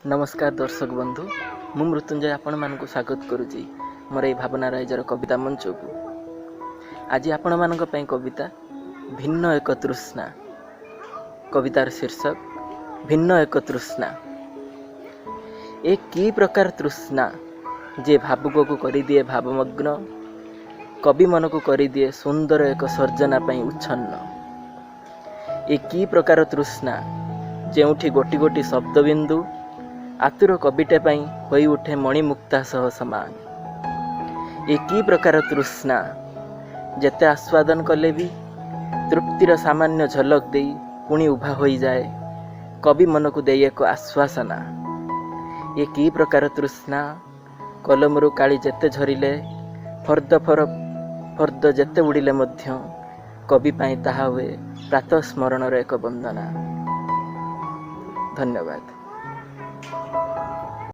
नमस्कार दर्शक बंधु मु मृत्युंजय आपण मानक स्वागत करुच्ची मोर ये भावना राइजर कविता मंच को। आज आपण मानक पई कविता भिन्न एक तृष्णा। कवितार शीर्षक भिन्न एक तृष्णा। एक की प्रकार तृष्णा जे भावुक को करी दिए भावमग्न, कवि मन को करी दिए सुंदर एक सर्जना पई उच्छन्न। एक की प्रकार तृष्णा जेउठी गोटी गोटी शब्द बिंदु आतुर कविटे पई होई उठे मणिमुक्ता सह समान। एक की प्रकार तृष्णा जेते आस्वादन कले भी तृप्तिर सामान्य झलक दे पुणी उभा होई जाए कवि मन को दे एक आश्वासना। एक की प्रकार तृष्णा कलमरु काली जेते झरिले फर्द जेते उड़िले मध्य कवि पाई ताहा हुए प्रातः स्मरणर एक वंदना। धन्यवाद।